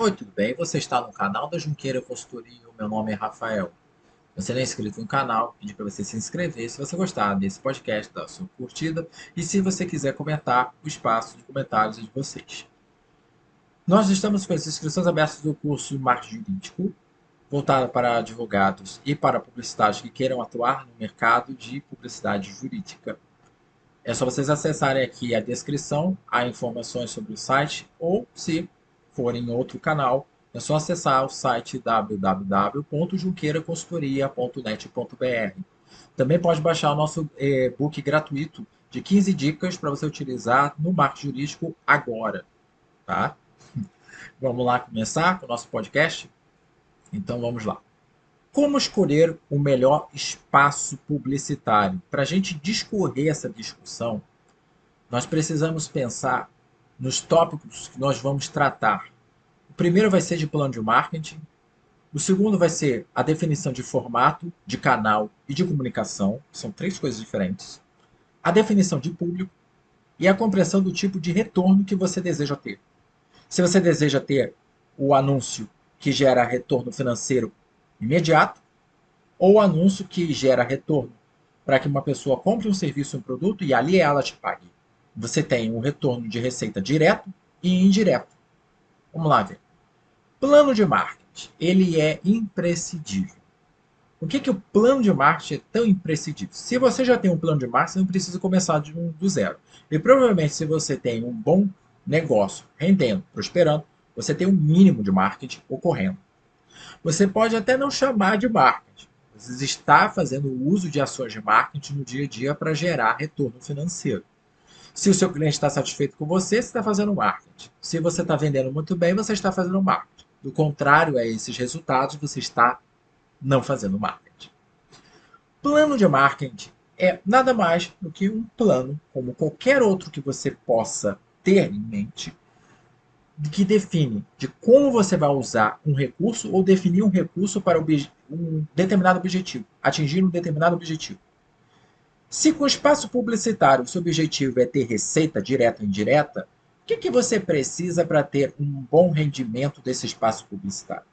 Oi, tudo bem? Você está no canal da Junqueira Consultoria. O meu nome é Rafael. Você não é inscrito no canal, pedi para você se inscrever se você gostar desse podcast, da sua curtida e se você quiser comentar, o espaço de comentários é de vocês. Nós estamos com as inscrições abertas do curso Marketing Jurídico, voltado para advogados e para publicitários que queiram atuar no mercado de publicidade jurídica. É só vocês acessarem aqui a descrição, há informações sobre o site, ou se for em outro canal, é só acessar o site www.junqueiraconsultoria.net.br. Também pode baixar o nosso e-book gratuito de 15 dicas para você utilizar no marketing jurídico agora, tá? Vamos lá começar com o nosso podcast? Então vamos lá. Como escolher o melhor espaço publicitário? Para a gente discorrer essa discussão, nós precisamos pensar nos tópicos que nós vamos tratar. O primeiro vai ser de plano de marketing, o segundo vai ser a definição de formato, de canal e de comunicação, são três coisas diferentes. A definição de público e a compreensão do tipo de retorno que você deseja ter. Se você deseja ter o anúncio que gera retorno financeiro imediato, ou o anúncio que gera retorno para que uma pessoa compre um serviço ou um produto e ali ela te pague. Você tem um retorno de receita direto e indireto. Vamos lá ver. Plano de marketing, ele é imprescindível. Por que o plano de marketing é tão imprescindível? Se você já tem um plano de marketing, você não precisa começar do zero. E provavelmente, se você tem um bom negócio rendendo, prosperando, você tem um mínimo de marketing ocorrendo. Você pode até não chamar de marketing. Você está fazendo uso de ações de marketing no dia a dia para gerar retorno financeiro. Se o seu cliente está satisfeito com você, você está fazendo marketing. Se você está vendendo muito bem, você está fazendo marketing. Do contrário a esses resultados, você está não fazendo marketing. Plano de marketing é nada mais do que um plano, como qualquer outro que você possa ter em mente, que define de como você vai usar um recurso ou definir um recurso para um determinado objetivo, atingir um determinado objetivo. Se com o espaço publicitário o seu objetivo é ter receita direta ou indireta, o que você precisa para ter um bom rendimento desse espaço publicitário?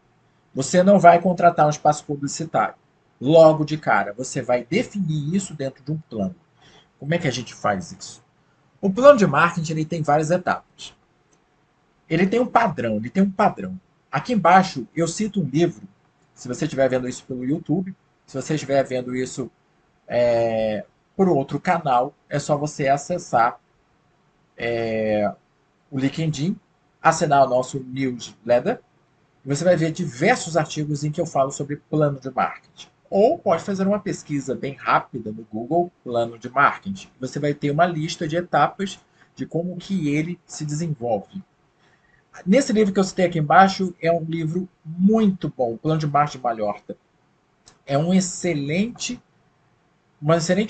Você não vai contratar um espaço publicitário. Logo de cara, você vai definir isso dentro de um plano. Como é que a gente faz isso? O plano de marketing ele tem várias etapas. Ele tem um padrão, ele tem um padrão. Aqui embaixo eu cito um livro, se você estiver vendo isso pelo YouTube, se você estiver vendo isso por outro canal, é só você acessar o LinkedIn, assinar o nosso newsletter, e você vai ver diversos artigos em que eu falo sobre plano de marketing. Ou pode fazer uma pesquisa bem rápida no Google, plano de marketing. Você vai ter uma lista de etapas de como que ele se desenvolve. Nesse livro que eu citei aqui embaixo, é um livro muito bom, o Plano de Marketing de Malhorta. É uma excelente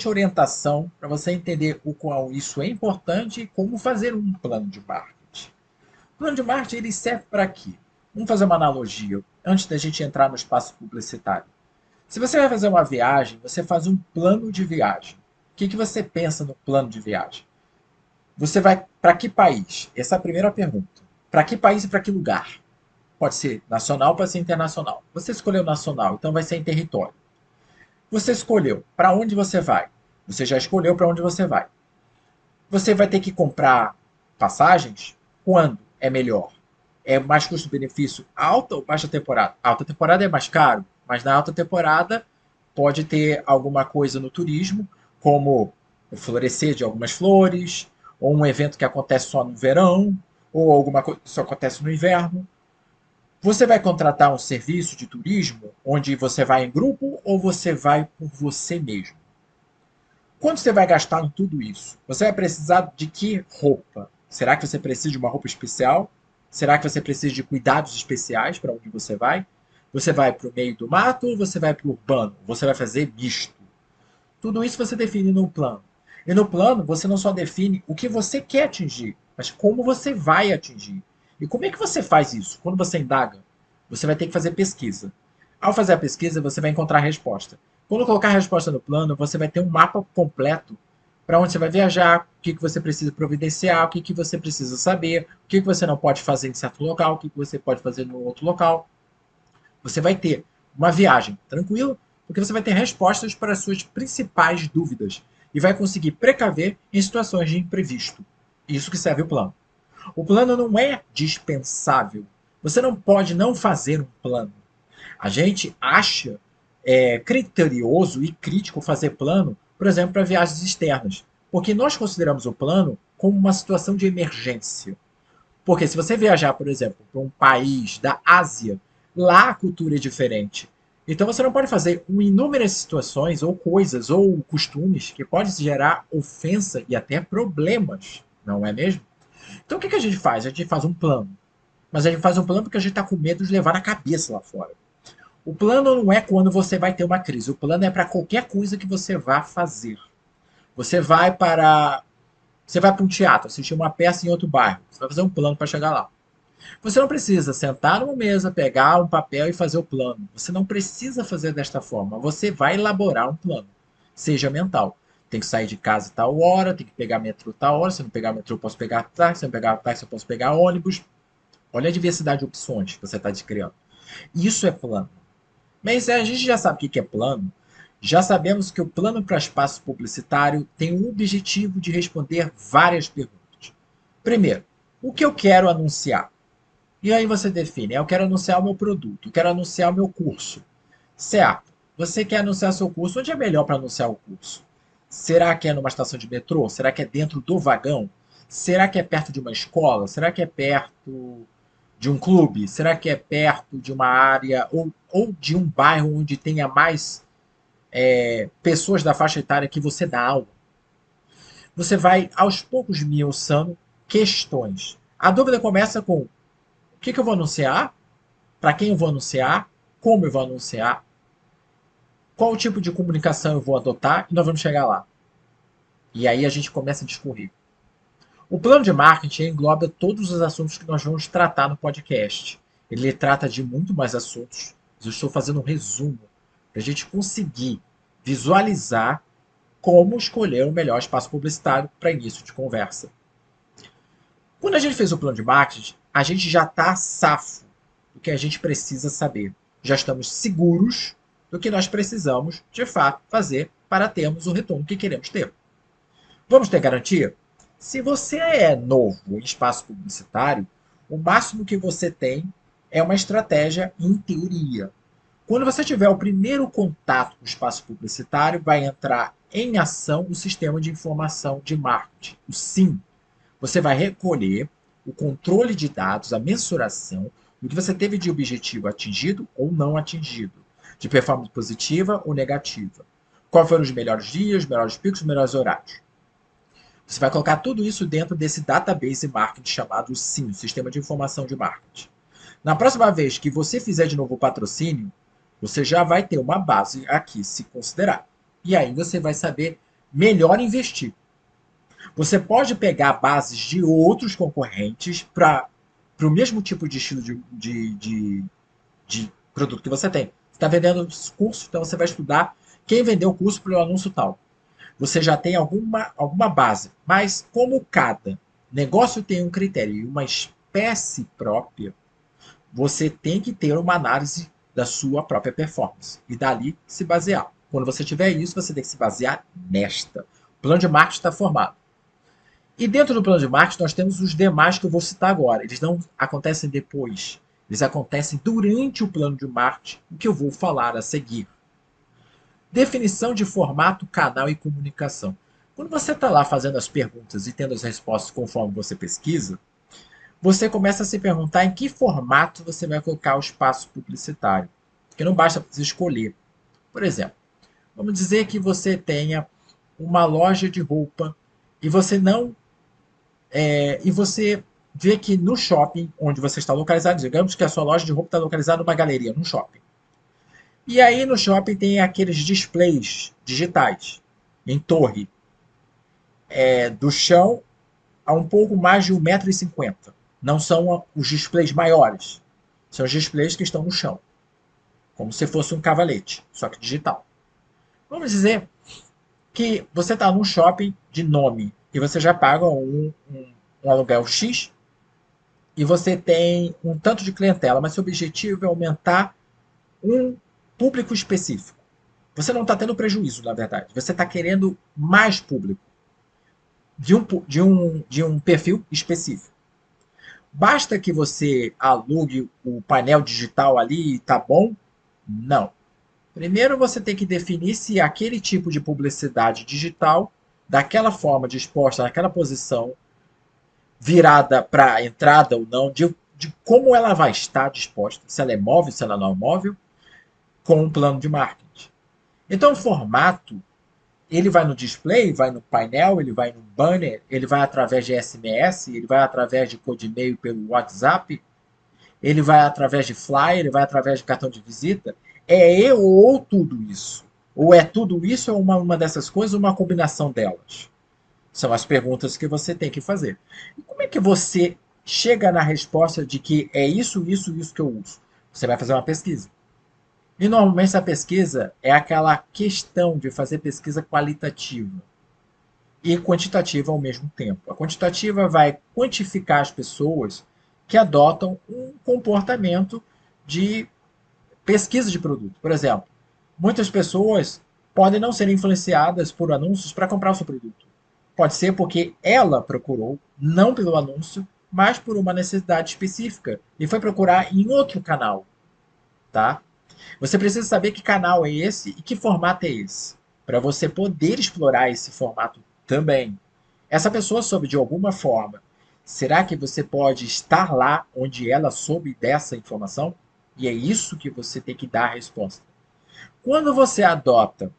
orientação para você entender o qual isso é importante e como fazer um plano de marketing. O plano de marketing ele serve para quê? Vamos fazer uma analogia antes da gente entrar no espaço publicitário. Se você vai fazer uma viagem, você faz um plano de viagem. O que você pensa no plano de viagem? Você vai para que país? Essa é a primeira pergunta. Para que país e para que lugar? Pode ser nacional, pode ser internacional. Você escolheu nacional, então vai ser em território. Você escolheu para onde você vai. Você já escolheu para onde você vai. Você vai ter que comprar passagens? Quando é melhor? É mais custo-benefício alta ou baixa temporada? Alta temporada é mais caro, mas na alta temporada pode ter alguma coisa no turismo, como o florescer de algumas flores, ou um evento que acontece só no verão, ou alguma coisa que só acontece no inverno. Você vai contratar um serviço de turismo onde você vai em grupo ou você vai por você mesmo? Quanto você vai gastar em tudo isso? Você vai precisar de que roupa? Será que você precisa de uma roupa especial? Será que você precisa de cuidados especiais para onde você vai? Você vai para o meio do mato ou você vai para o urbano? Você vai fazer misto? Tudo isso você define no plano. E no plano, você não só define o que você quer atingir, mas como você vai atingir. E como é que você faz isso? Quando você indaga, você vai ter que fazer pesquisa. Ao fazer a pesquisa, você vai encontrar a resposta. Quando colocar a resposta no plano, você vai ter um mapa completo para onde você vai viajar, o que você precisa providenciar, o que você precisa saber, o que você não pode fazer em certo local, o que você pode fazer no outro local. Você vai ter uma viagem tranquila, porque você vai ter respostas para as suas principais dúvidas e vai conseguir precaver em situações de imprevisto. Isso que serve o plano. O plano não é dispensável. Você não pode não fazer um plano. A gente acha criterioso e crítico fazer plano, por exemplo, para viagens externas, porque nós consideramos o plano como uma situação de emergência. Porque se você viajar, por exemplo, para um país da Ásia, lá a cultura é diferente. Então você não pode fazer inúmeras situações, ou coisas, ou costumes que podem gerar ofensa e até problemas, não é mesmo? Então o que a gente faz? A gente faz um plano. Mas a gente faz um plano porque a gente está com medo de levar na cabeça lá fora. O plano não é quando você vai ter uma crise. O plano é para qualquer coisa que você vá fazer. Você vai para. Você vai para um teatro, assistir uma peça em outro bairro. Você vai fazer um plano para chegar lá. Você não precisa sentar numa mesa, pegar um papel e fazer o plano. Você não precisa fazer desta forma. Você vai elaborar um plano. Seja mental. Tem que sair de casa tal hora, tem que pegar metrô tal hora. Se não pegar metrô, eu posso pegar táxi. Se não pegar táxi, eu posso pegar ônibus. Olha a diversidade de opções que você está descriando. Isso é plano. Mas a gente já sabe o que é plano. Já sabemos que o plano para espaço publicitário tem o objetivo de responder várias perguntas. Primeiro, o que eu quero anunciar? E aí você define, eu quero anunciar o meu produto, eu quero anunciar o meu curso. Certo. Você quer anunciar seu curso, onde é melhor para anunciar o curso? Será que é numa estação de metrô? Será que é dentro do vagão? Será que é perto de uma escola? Será que é perto de um clube? Será que é perto de uma área ou de um bairro onde tenha mais pessoas da faixa etária que você dá aula? Você vai aos poucos miuçando questões. A dúvida começa com o que eu vou anunciar, para quem eu vou anunciar, como eu vou anunciar, qual tipo de comunicação eu vou adotar e nós vamos chegar lá. E aí a gente começa a discorrer. O plano de marketing engloba todos os assuntos que nós vamos tratar no podcast. Ele trata de muito mais assuntos, mas eu estou fazendo um resumo para a gente conseguir visualizar como escolher o melhor espaço publicitário para início de conversa. Quando a gente fez o plano de marketing, a gente já está safo do que a gente precisa saber. Já estamos seguros do que nós precisamos, de fato, fazer para termos o retorno que queremos ter. Vamos ter garantia? Se você é novo em espaço publicitário, o máximo que você tem é uma estratégia em teoria. Quando você tiver o primeiro contato com o espaço publicitário, vai entrar em ação o sistema de informação de marketing, o SIM. Você vai recolher o controle de dados, a mensuração do que você teve de objetivo atingido ou não atingido, de performance positiva ou negativa. Quais foram os melhores dias, os melhores picos, os melhores horários. Você vai colocar tudo isso dentro desse database marketing chamado SIM, Sistema de Informação de Marketing. Na próxima vez que você fizer de novo o patrocínio, você já vai ter uma base aqui se considerar. E aí você vai saber melhor investir. Você pode pegar bases de outros concorrentes para o mesmo tipo de estilo de produto que você tem. Você está vendendo curso, então você vai estudar quem vendeu o curso para o anúncio tal. Você já tem alguma base. Mas como cada negócio tem um critério e uma espécie própria, você tem que ter uma análise da sua própria performance e dali se basear. Quando você tiver isso, você tem que se basear nesta. O plano de marketing está formado. E dentro do plano de marketing, nós temos os demais que eu vou citar agora. Eles não acontecem depois. Eles acontecem durante o plano de marketing, o que eu vou falar a seguir. Definição de formato, canal e comunicação. Quando você está lá fazendo as perguntas e tendo as respostas conforme você pesquisa, você começa a se perguntar em que formato você vai colocar o espaço publicitário. Porque não basta você escolher. Por exemplo, vamos dizer que você tenha uma loja de roupa e você não e você vê que no shopping onde você está localizado, digamos que a sua loja de roupa está localizada numa galeria, num shopping. E aí no shopping tem aqueles displays digitais em torre, do chão a um pouco mais de 1,50 m. Não são os displays maiores, são os displays que estão no chão, como se fosse um cavalete, só que digital. Vamos dizer que você está num shopping de nome e você já paga um aluguel X e você tem um tanto de clientela, mas seu objetivo é aumentar um público específico. Você não está tendo prejuízo, na verdade. Você está querendo mais público de um perfil específico. Basta que você alugue o painel digital ali e tá bom? Não. Primeiro você tem que definir se aquele tipo de publicidade digital, daquela forma disposta naquela posição, virada para entrada ou não, de como ela vai estar disposta, se ela é móvel, se ela não é móvel, com um plano de marketing. Então o formato, ele vai no display, vai no painel, ele vai no banner, ele vai através de SMS, ele vai através de code e-mail pelo WhatsApp, ele vai através de flyer, ele vai através de cartão de visita. É eu ou tudo isso? Ou é tudo isso ou uma dessas coisas, uma combinação delas? São as perguntas que você tem que fazer. E como é que você chega na resposta de que é isso, isso, isso que eu uso? Você vai fazer uma pesquisa. E normalmente essa pesquisa é aquela questão de fazer pesquisa qualitativa e quantitativa ao mesmo tempo. A quantitativa vai quantificar as pessoas que adotam um comportamento de pesquisa de produto. Por exemplo, muitas pessoas podem não ser influenciadas por anúncios para comprar o seu produto. Pode ser porque ela procurou, não pelo anúncio, mas por uma necessidade específica e foi procurar em outro canal, tá? Você precisa saber que canal é esse e que formato é esse, para você poder explorar esse formato também. Essa pessoa soube de alguma forma. Será que você pode estar lá onde ela soube dessa informação? E é isso que você tem que dar a resposta. Quando você adota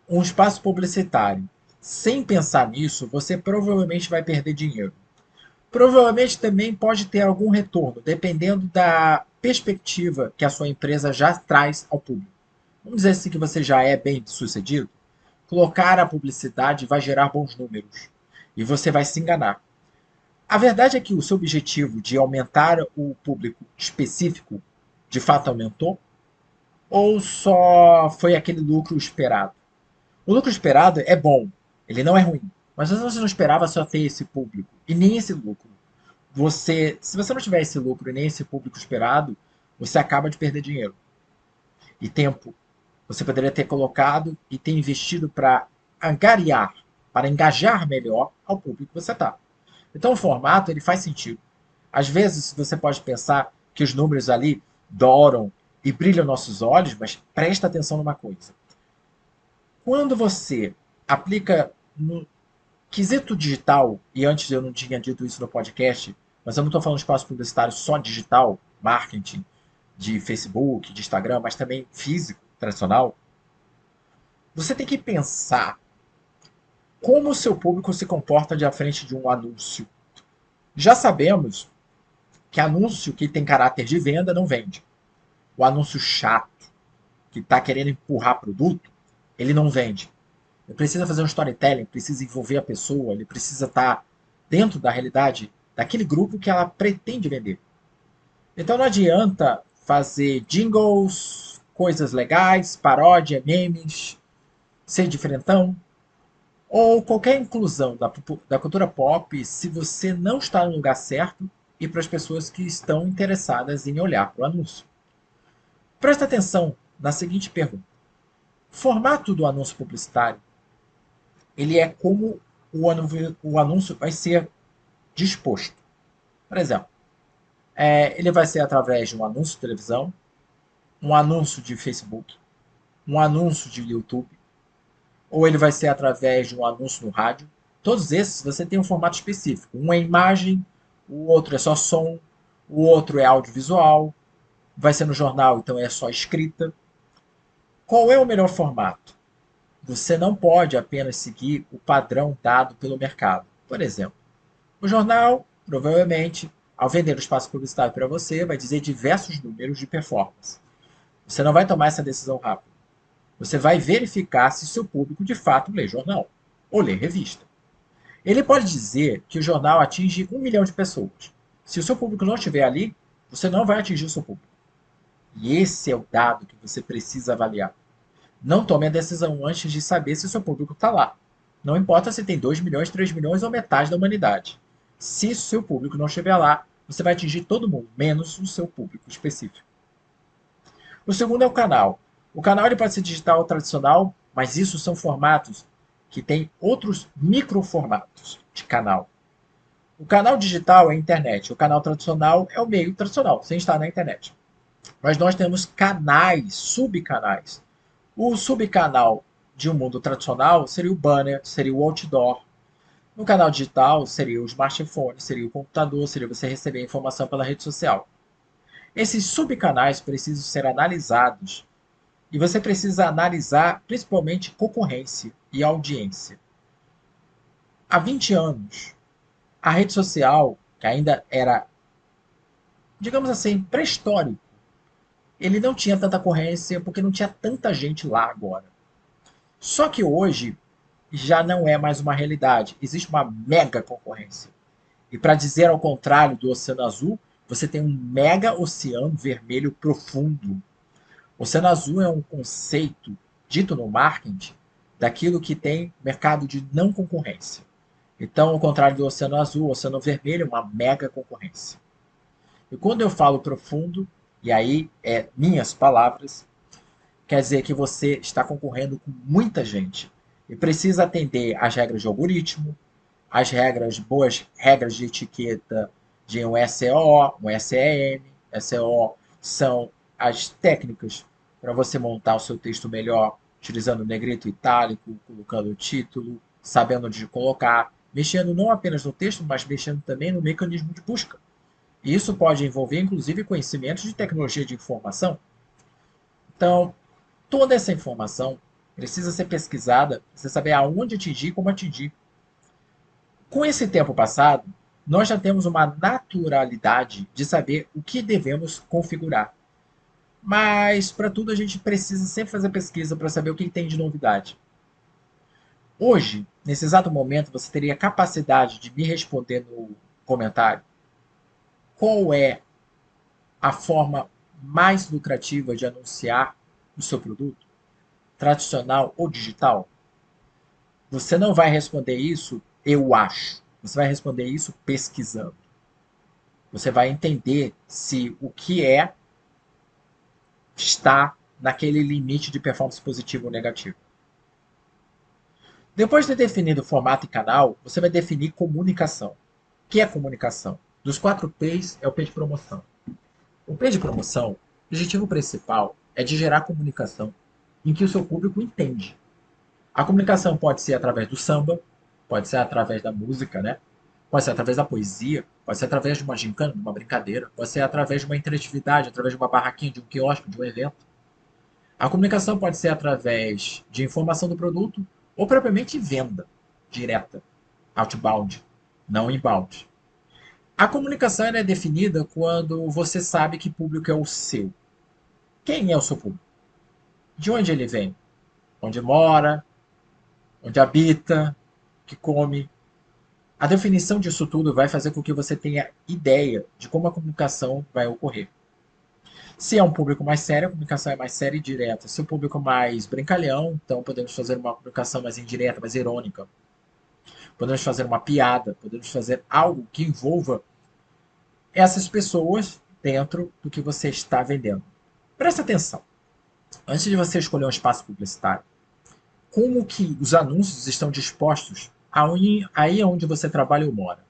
um espaço publicitário sem pensar nisso, você provavelmente vai perder dinheiro. Provavelmente também pode ter algum retorno, dependendo da perspectiva que a sua empresa já traz ao público. Vamos dizer assim que você já é bem sucedido, colocar a publicidade vai gerar bons números e você vai se enganar. A verdade é que o seu objetivo de aumentar o público específico de fato aumentou ou só foi aquele lucro esperado? O lucro esperado é bom, ele não é ruim, mas você não esperava só ter esse público e nem esse lucro. Se você não tiver esse lucro e nem esse público esperado, você acaba de perder dinheiro e tempo. Você poderia ter colocado e ter investido para angariar, para engajar melhor ao público que você está. Então o formato ele faz sentido. Às vezes você pode pensar que os números ali douram e brilham nossos olhos, mas presta atenção numa coisa. Quando você aplica no quesito digital, e antes eu não tinha dito isso no podcast, mas eu não estou falando de espaço publicitário só digital, marketing, de Facebook, de Instagram, mas também físico, tradicional, você tem que pensar como o seu público se comporta de frente de um anúncio. Já sabemos que anúncio que tem caráter de venda não vende. O anúncio chato, que está querendo empurrar produto, ele não vende. Ele precisa fazer um storytelling, precisa envolver a pessoa, ele precisa estar dentro da realidade daquele grupo que ela pretende vender. Então não adianta fazer jingles, coisas legais, paródia, memes, ser diferentão, ou qualquer inclusão da cultura pop se você não está no lugar certo e para as pessoas que estão interessadas em olhar para o anúncio. Presta atenção na seguinte pergunta. O formato do anúncio publicitário ele é como o anúncio vai ser disposto. Por exemplo, ele vai ser através de um anúncio de televisão, um anúncio de Facebook, um anúncio de YouTube, ou ele vai ser através de um anúncio no rádio. Todos esses você tem um formato específico. Um é imagem, o outro é só som, o outro é audiovisual, vai ser no jornal, então é só escrita. Qual é o melhor formato? Você não pode apenas seguir o padrão dado pelo mercado. Por exemplo, o jornal, provavelmente, ao vender o espaço publicitário para você, vai dizer diversos números de performance. Você não vai tomar essa decisão rápida. Você vai verificar se seu público de fato lê jornal ou lê revista. Ele pode dizer que o jornal atinge 1 milhão de pessoas. Se o seu público não estiver ali, você não vai atingir o seu público. E esse é o dado que você precisa avaliar. Não tome a decisão antes de saber se o seu público está lá. Não importa se tem 2 milhões, 3 milhões ou metade da humanidade. Se o seu público não estiver lá, você vai atingir todo mundo, menos o seu público específico. O segundo é o canal. O canal ele pode ser digital ou tradicional, mas isso são formatos que têm outros microformatos de canal. O canal digital é a internet. O canal tradicional é o meio tradicional, sem estar na internet. Mas nós temos canais, subcanais. O subcanal de um mundo tradicional seria o banner, seria o outdoor. No canal digital seria o smartphone, seria o computador, seria você receber informação pela rede social. Esses subcanais precisam ser analisados e você precisa analisar principalmente concorrência e audiência. Há 20 anos, a rede social, que ainda era, digamos assim, pré-histórico, ele não tinha tanta concorrência porque não tinha tanta gente lá agora. Só que hoje já não é mais uma realidade. Existe uma mega concorrência. E para dizer ao contrário do Oceano Azul, você tem um mega oceano vermelho profundo. O Oceano Azul é um conceito dito no marketing daquilo que tem mercado de não concorrência. Então, ao contrário do Oceano Azul, o Oceano Vermelho é uma mega concorrência. E quando eu falo profundo, e aí é minhas palavras, quer dizer que você está concorrendo com muita gente e precisa atender às regras de algoritmo, às regras, boas regras de etiqueta de um SEO, um SEM. SEO são as técnicas para você montar o seu texto melhor, utilizando negrito itálico, colocando o título, sabendo onde colocar, mexendo não apenas no texto, mas mexendo também no mecanismo de busca. E isso pode envolver, inclusive, conhecimentos de tecnologia de informação. Então, toda essa informação precisa ser pesquisada, precisa saber aonde atingir e como atingir. Com esse tempo passado, nós já temos uma naturalidade de saber o que devemos configurar. Mas, para tudo, a gente precisa sempre fazer pesquisa para saber o que tem de novidade. Hoje, nesse exato momento, você teria capacidade de me responder no comentário qual é a forma mais lucrativa de anunciar o seu produto, tradicional ou digital? Você não vai responder isso, eu acho. Você vai responder isso pesquisando. Você vai entender se o que está naquele limite de performance positivo ou negativo. Depois de ter definido formato e canal, você vai definir comunicação. O que é comunicação? Dos 4 P's é o P de promoção. O P de promoção, o objetivo principal é de gerar comunicação em que o seu público entende. A comunicação pode ser através do samba, pode ser através da música, né? Pode ser através da poesia, pode ser através de uma gincana, de uma brincadeira, pode ser através de uma interatividade, através de uma barraquinha, de um quiosque, de um evento. A comunicação pode ser através de informação do produto ou propriamente venda direta, outbound, não inbound. A comunicação é definida quando você sabe que público é o seu. Quem é o seu público? De onde ele vem? Onde mora? Onde habita? O que come? A definição disso tudo vai fazer com que você tenha ideia de como a comunicação vai ocorrer. Se é um público mais sério, a comunicação é mais séria e direta. Se é um público mais brincalhão, então podemos fazer uma comunicação mais indireta, mais irônica. Podemos fazer uma piada, podemos fazer algo que envolva essas pessoas dentro do que você está vendendo. Presta atenção. Antes de você escolher um espaço publicitário, como que os anúncios estão dispostos aí onde você trabalha ou mora?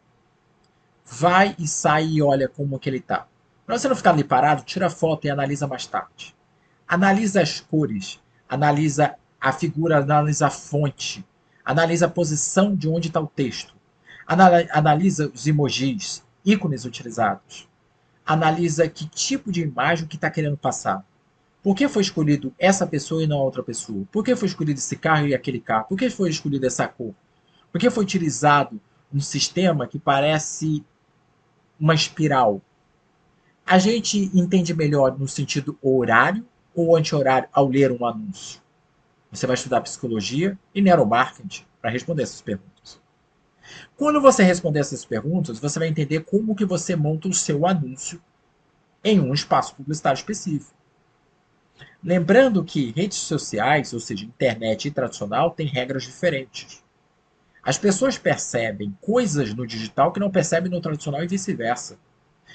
Vai e sai e olha como que ele está. Para você não ficar ali parado, tira foto e analisa mais tarde. Analisa as cores, analisa a figura, analisa a fonte, analisa a posição de onde está o texto, analisa os emojis, ícones utilizados, analisa que tipo de imagem que está querendo passar. Por que foi escolhido essa pessoa e não a outra pessoa? Por que foi escolhido esse carro e aquele carro? Por que foi escolhido essa cor? Por que foi utilizado um sistema que parece uma espiral? A gente entende melhor no sentido horário ou anti-horário ao ler um anúncio? Você vai estudar psicologia e neuromarketing para responder essas perguntas. Quando você responder essas perguntas, você vai entender como que você monta o seu anúncio em um espaço publicitário específico. Lembrando que redes sociais, ou seja, internet e tradicional, têm regras diferentes. As pessoas percebem coisas no digital que não percebem no tradicional e vice-versa.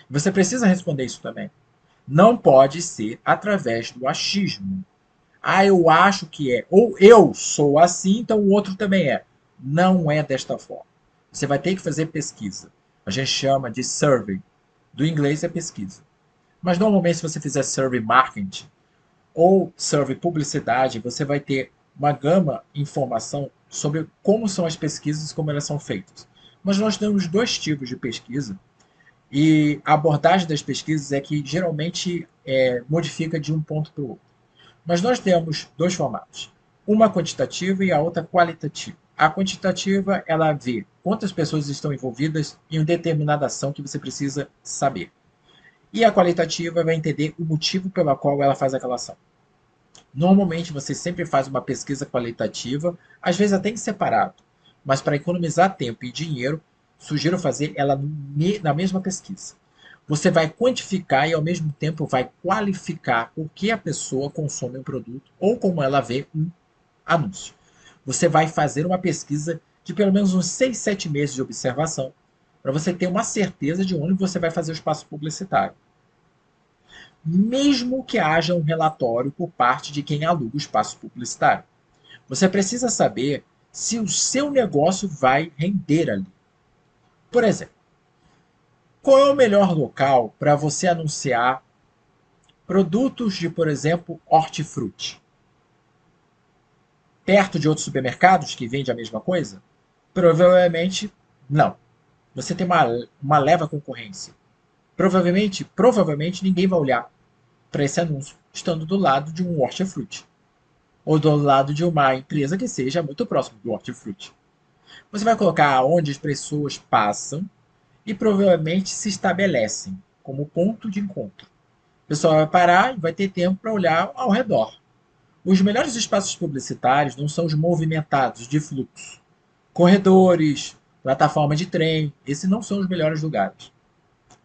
Você precisa responder isso também. Não pode ser através do achismo. Ah, eu acho que é. Ou eu sou assim, então o outro também é. Não é desta forma. Você vai ter que fazer pesquisa. A gente chama de survey. Do inglês é pesquisa. Mas normalmente, se você fizer survey marketing ou survey publicidade, você vai ter uma gama de informação sobre como são as pesquisas e como elas são feitas. Mas nós temos dois tipos de pesquisa e a abordagem das pesquisas é que geralmente modifica de um ponto para o outro. Mas nós temos dois formatos, uma quantitativa e a outra qualitativa. A quantitativa, ela vê quantas pessoas estão envolvidas em uma determinada ação que você precisa saber. E a qualitativa vai entender o motivo pelo qual ela faz aquela ação. Normalmente você sempre faz uma pesquisa qualitativa, às vezes até em separado, mas para economizar tempo e dinheiro, sugiro fazer ela na mesma pesquisa. Você vai quantificar e ao mesmo tempo vai qualificar o que a pessoa consome um produto ou como ela vê um anúncio. Você vai fazer uma pesquisa de pelo menos uns 6, 7 meses de observação para você ter uma certeza de onde você vai fazer o espaço publicitário, mesmo que haja um relatório por parte de quem aluga o espaço publicitário. Você precisa saber se o seu negócio vai render ali. Por exemplo, qual é o melhor local para você anunciar produtos de, por exemplo, hortifruti? Perto de outros supermercados que vendem a mesma coisa? Provavelmente não. Você tem uma leva concorrência. Provavelmente ninguém vai olhar para esse anúncio estando do lado de um hortifruti ou do lado de uma empresa que seja muito próximo do hortifruti. Você vai colocar onde as pessoas passam e provavelmente se estabelecem como ponto de encontro. O pessoal vai parar e vai ter tempo para olhar ao redor. Os melhores espaços publicitários não são os movimentados de fluxo. Corredores, plataforma de trem, esses não são os melhores lugares.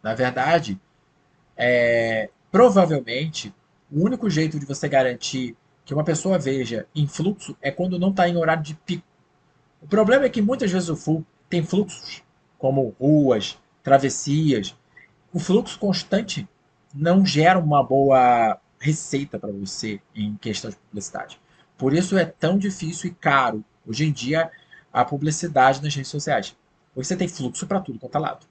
Na verdade, provavelmente, o único jeito de você garantir que uma pessoa veja em fluxo é quando não está em horário de pico. O problema é que muitas vezes o fluxo tem fluxos, como ruas, travessias. O fluxo constante não gera uma boa receita para você em questão de publicidade. Por isso é tão difícil e caro hoje em dia a publicidade nas redes sociais. Porque você tem fluxo para tudo quanto é lado.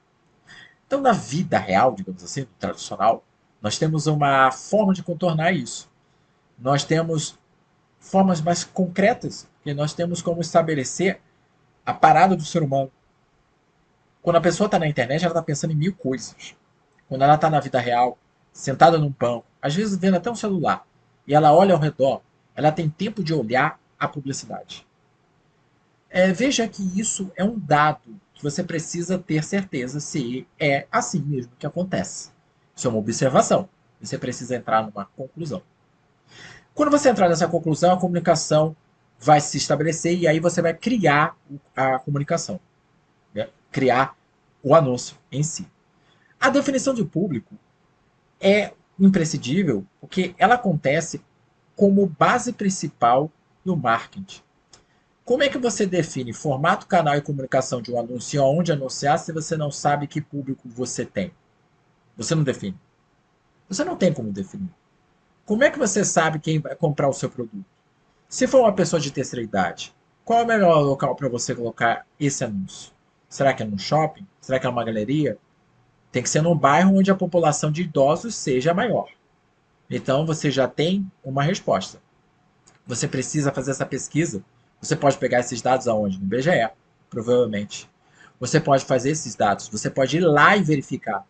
Então, na vida real, digamos assim, no tradicional, nós temos uma forma de contornar isso. Nós temos formas mais concretas, que nós temos como estabelecer a parada do ser humano. Quando a pessoa está na internet, ela está pensando em mil coisas. Quando ela está na vida real, sentada num banco, às vezes vendo até um celular, e ela olha ao redor, ela tem tempo de olhar a publicidade. Veja que isso é um dado que você precisa ter certeza se é assim mesmo que acontece. Isso é uma observação. Você precisa entrar numa conclusão. Quando você entrar nessa conclusão, a comunicação vai se estabelecer e aí você vai criar a comunicação, né? Criar o anúncio em si. A definição de público é imprescindível porque ela acontece como base principal do marketing. Como é que você define formato, canal e comunicação de um anúncio e onde anunciar se você não sabe que público você tem? Você não define. Você não tem como definir. Como é que você sabe quem vai comprar o seu produto? Se for uma pessoa de terceira idade, qual é o melhor local para você colocar esse anúncio? Será que é num shopping? Será que é uma galeria? Tem que ser num bairro onde a população de idosos seja maior. Então você já tem uma resposta. Você precisa fazer essa pesquisa. Você pode pegar esses dados aonde? No IBGE, provavelmente. Você pode fazer esses dados. Você pode ir lá e verificar.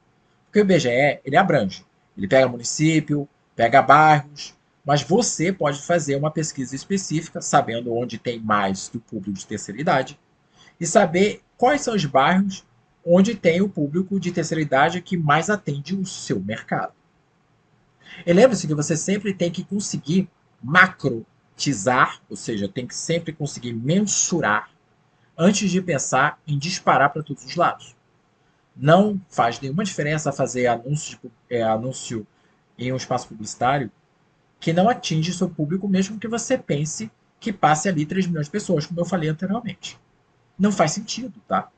Porque o IBGE, ele abrange. Ele pega município, pega bairros, mas você pode fazer uma pesquisa específica, sabendo onde tem mais do público de terceira idade, e saber quais são os bairros onde tem o público de terceira idade que mais atende o seu mercado. E lembre-se que você sempre tem que conseguir macrotizar, ou seja, tem que sempre conseguir mensurar antes de pensar em disparar para todos os lados. Não faz nenhuma diferença fazer anúncio em um espaço publicitário que não atinge seu público, mesmo que você pense que passe ali 3 milhões de pessoas, como eu falei anteriormente. Não faz sentido, tá?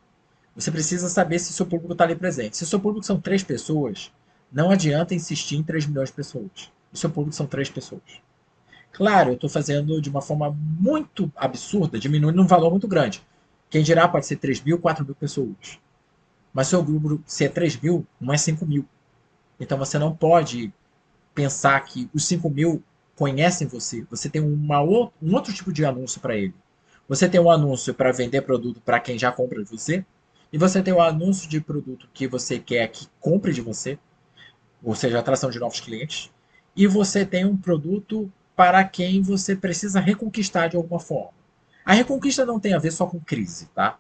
Você precisa saber se seu público está ali presente. Se seu público são 3 pessoas, não adianta insistir em 3 milhões de pessoas. O seu público são 3 pessoas. Claro, eu estou fazendo de uma forma muito absurda, diminuindo um valor muito grande. Quem dirá pode ser 3 mil, 4 mil pessoas. Mas seu grupo, se é 3 mil, não é 5 mil. Então você não pode pensar que os 5 mil conhecem você. Você tem um outro tipo de anúncio para ele. Você tem um anúncio para vender produto para quem já compra de você. E você tem um anúncio de produto que você quer que compre de você, ou seja, atração de novos clientes. E você tem um produto para quem você precisa reconquistar de alguma forma. A reconquista não tem a ver só com crise, tá?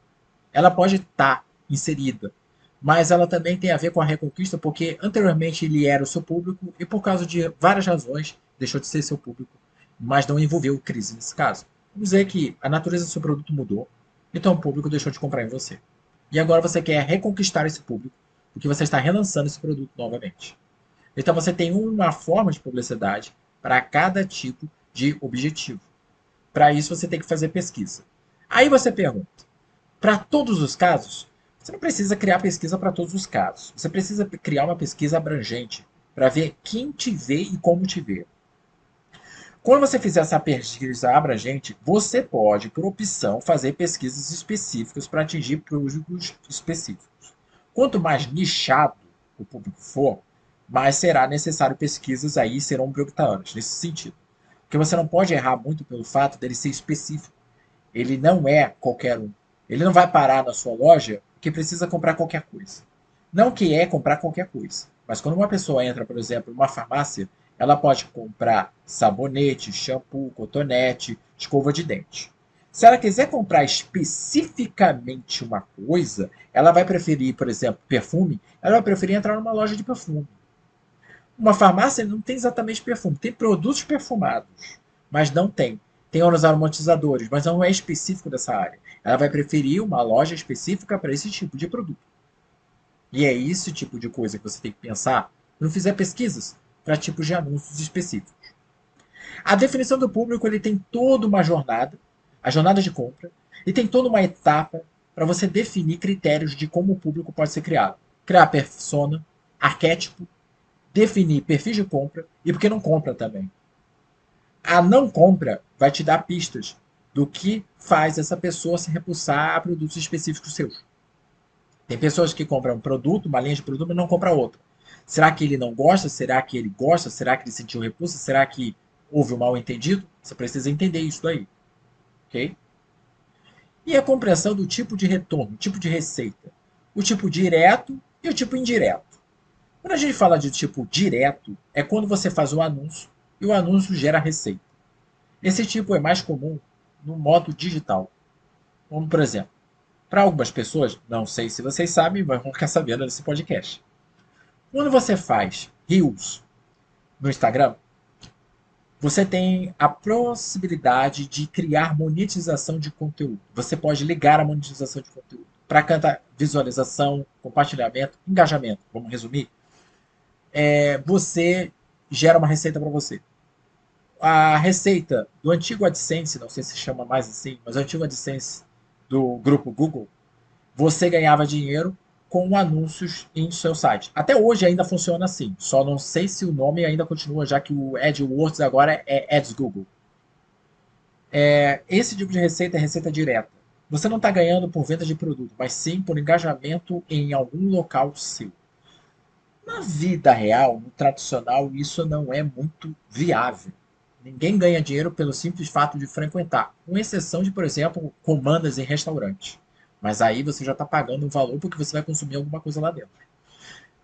Ela pode estar inserida, mas ela também tem a ver com a reconquista, porque anteriormente ele era o seu público e por causa de várias razões deixou de ser seu público, mas não envolveu crise nesse caso. Vamos dizer que a natureza do seu produto mudou, então o público deixou de comprar em você. E agora você quer reconquistar esse público, porque você está relançando esse produto novamente. Então você tem uma forma de publicidade para cada tipo de objetivo. Para isso você tem que fazer pesquisa. Aí você pergunta: para todos os casos? Você não precisa criar pesquisa para todos os casos. Você precisa criar uma pesquisa abrangente para ver quem te vê e como te vê. Quando você fizer essa pesquisa abrangente, você pode, por opção, fazer pesquisas específicas para atingir públicos específicos. Quanto mais nichado o público for, mais será necessário pesquisas aí serão prioritárias nesse sentido. Porque você não pode errar muito pelo fato dele ser específico. Ele não é qualquer um. Ele não vai parar na sua loja porque precisa comprar qualquer coisa. Não que é comprar qualquer coisa, mas quando uma pessoa entra, por exemplo, em uma farmácia, ela pode comprar sabonete, shampoo, cotonete, escova de dente. Se ela quiser comprar especificamente uma coisa, ela vai preferir, por exemplo, perfume, ela vai preferir entrar numa loja de perfume. Uma farmácia não tem exatamente perfume, tem produtos perfumados, mas não tem. Tem os aromatizadores, mas não é específico dessa área. Ela vai preferir uma loja específica para esse tipo de produto. E é esse tipo de coisa que você tem que pensar quando fizer pesquisas para tipos de anúncios específicos. A definição do público ele tem toda uma jornada, a jornada de compra, e tem toda uma etapa para você definir critérios de como o público pode ser criado. Criar persona, arquétipo, definir perfis de compra e por que não compra também. A não compra vai te dar pistas do que faz essa pessoa se repulsar a produtos específicos seus. Tem pessoas que compram um produto, uma linha de produto, mas não compram outra. Será que ele não gosta? Será que ele gosta? Será que ele sentiu repulsa? Será que houve um mal entendido? Você precisa entender isso daí, ok? E a compreensão do tipo de retorno, tipo de receita. O tipo direto e o tipo indireto. Quando a gente fala de tipo direto, é quando você faz o anúncio e o anúncio gera receita. Esse tipo é mais comum no modo digital. Como, por exemplo, para algumas pessoas, não sei se vocês sabem, mas vão ficar sabendo nesse podcast. Quando você faz Reels no Instagram, você tem a possibilidade de criar monetização de conteúdo. Você pode ligar a monetização de conteúdo para cantar visualização, compartilhamento, engajamento. Vamos resumir? Você gera uma receita para você. A receita do antigo AdSense, não sei se chama mais assim, mas o antigo AdSense do grupo Google, você ganhava dinheiro com anúncios em seu site. Até hoje ainda funciona assim, só não sei se o nome ainda continua, já que o AdWords agora é Ads Google. Esse tipo de receita é receita direta. Você não está ganhando por venda de produto, mas sim por engajamento em algum local seu. Na vida real, no tradicional, isso não é muito viável. Ninguém ganha dinheiro pelo simples fato de frequentar, com exceção de, por exemplo, comandas em restaurantes. Mas aí você já está pagando um valor porque você vai consumir alguma coisa lá dentro.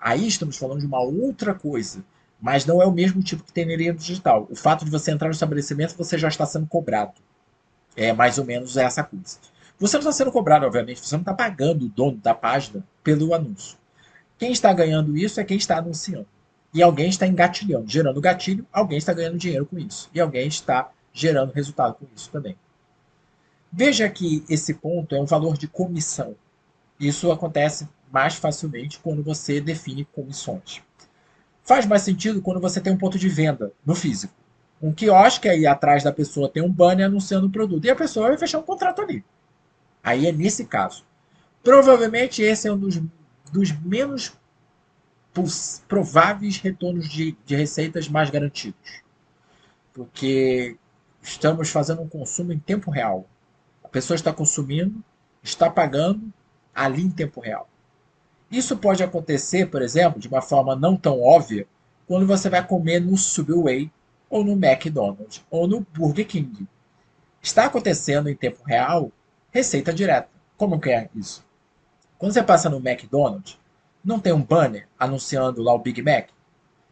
Aí estamos falando de uma outra coisa, mas não é o mesmo tipo que tem no digital. O fato de você entrar no estabelecimento, você já está sendo cobrado. É mais ou menos essa coisa. Você não está sendo cobrado, obviamente, você não está pagando o dono da página pelo anúncio. Quem está ganhando isso é quem está anunciando. E alguém está engatilhando, gerando gatilho, alguém está ganhando dinheiro com isso. E alguém está gerando resultado com isso também. Veja que esse ponto é um valor de comissão. Isso acontece mais facilmente quando você define comissões. Faz mais sentido quando você tem um ponto de venda no físico. um quiosque, aí atrás da pessoa tem um banner anunciando o produto. E a pessoa vai fechar um contrato ali. Aí é nesse caso. Provavelmente esse é um dos menos prováveis retornos de receitas mais garantidos. Porque estamos fazendo um consumo em tempo real. A pessoa está consumindo, está pagando ali em tempo real. Isso pode acontecer, por exemplo, de uma forma não tão óbvia, quando você vai comer no Subway, ou no McDonald's, ou no Burger King. Está acontecendo em tempo real receita direta. Como que é isso? Quando você passa no McDonald's, não tem um banner anunciando lá o Big Mac?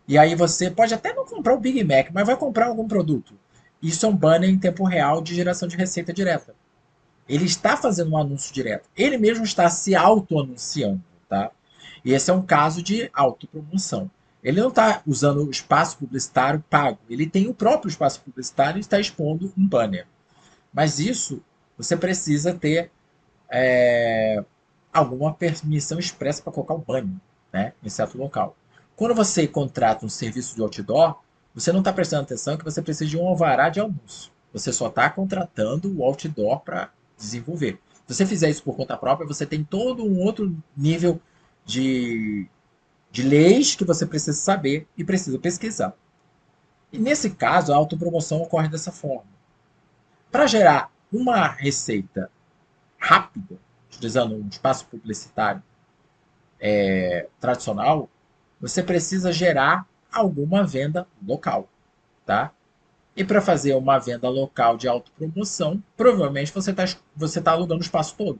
E aí você pode até não comprar o Big Mac, mas vai comprar algum produto. Isso é um banner em tempo real de geração de receita direta. Ele está fazendo um anúncio direto. Ele mesmo está se auto-anunciando, tá? E esse é um caso de autopromoção. Ele não está usando o espaço publicitário pago. Ele tem o próprio espaço publicitário e está expondo um banner. Mas isso você precisa ter alguma permissão expressa para colocar o banner, né, em certo local. Quando você contrata um serviço de outdoor, você não está prestando atenção que você precisa de um alvará de anúncio. Você só está contratando o outdoor para desenvolver. Se você fizer isso por conta própria, você tem todo um outro nível de, de leis que você precisa saber e precisa pesquisar. E nesse caso, a autopromoção ocorre dessa forma. Para gerar uma receita rápida, utilizando um espaço publicitário tradicional, você precisa gerar alguma venda local, tá? E para fazer uma venda local de autopromoção, provavelmente você tá alugando o espaço todo.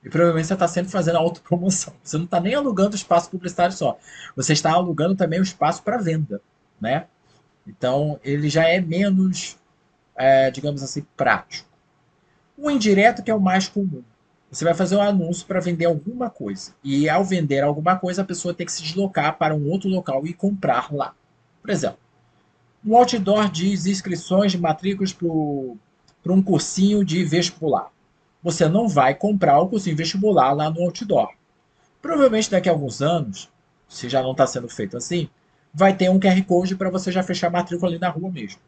E provavelmente você está sempre fazendo autopromoção. Você não está nem alugando o espaço publicitário só. Você está alugando também o espaço para venda, né? Então, ele já é menos, digamos assim, prático. O indireto que é o mais comum. Você vai fazer um anúncio para vender alguma coisa. E ao vender alguma coisa, a pessoa tem que se deslocar para um outro local e comprar lá. Por exemplo, um outdoor diz inscrições de matrículas para um cursinho de vestibular. Você não vai comprar o cursinho vestibular lá no outdoor. Provavelmente daqui a alguns anos, se já não está sendo feito assim, vai ter um QR Code para você já fechar a matrícula ali na rua mesmo.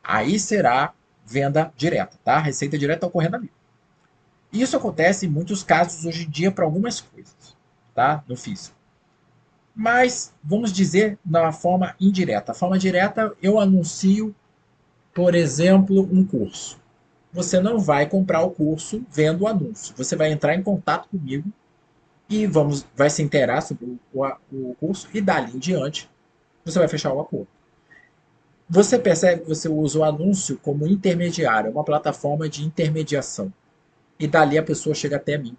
Aí será venda direta, tá? Receita direta ocorrendo ali. Isso acontece em muitos casos hoje em dia para algumas coisas, tá? No físico. Mas vamos dizer na forma indireta. A forma direta, eu anuncio, por exemplo, um curso. Você não vai comprar o curso vendo o anúncio. Você vai entrar em contato comigo e vai se inteirar sobre o curso e dali em diante você vai fechar o acordo. Você percebe que você usa o anúncio como intermediário, uma plataforma de intermediação. E dali a pessoa chega até mim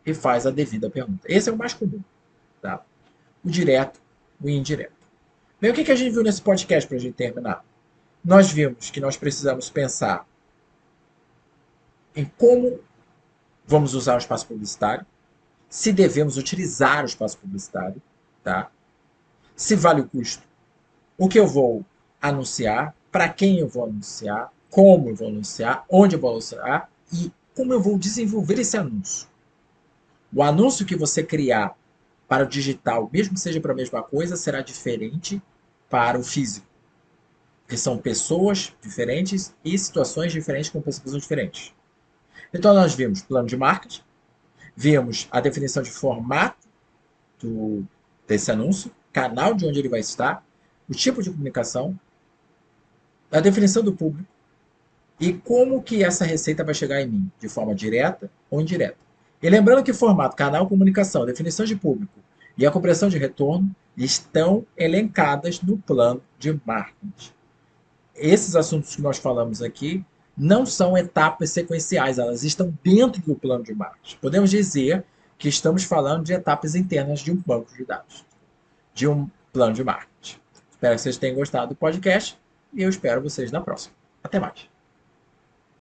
e faz a devida pergunta. Esse é o mais comum, tá? O direto, o indireto. Bem, o que a gente viu nesse podcast para a gente terminar? Nós vimos que nós precisamos pensar em como vamos usar o espaço publicitário, se devemos utilizar o espaço publicitário, tá? Se vale o custo, o que eu vou anunciar, para quem eu vou anunciar, como eu vou anunciar, onde eu vou anunciar e como eu vou desenvolver esse anúncio. O anúncio que você criar para o digital, mesmo que seja para a mesma coisa, será diferente para o físico. Porque são pessoas diferentes e situações diferentes com percepções diferentes. Então nós vimos plano de marketing, vimos a definição de formato desse anúncio, canal de onde ele vai estar, o tipo de comunicação, a definição do público e como que essa receita vai chegar em mim, de forma direta ou indireta. E lembrando que formato, canal, comunicação, definição de público e a compreensão de retorno estão elencadas no plano de marketing. Esses assuntos que nós falamos aqui não são etapas sequenciais, elas estão dentro do plano de marketing. Podemos dizer que estamos falando de etapas internas de um banco de dados, de um plano de marketing. Espero que vocês tenham gostado do podcast e eu espero vocês na próxima. Até mais.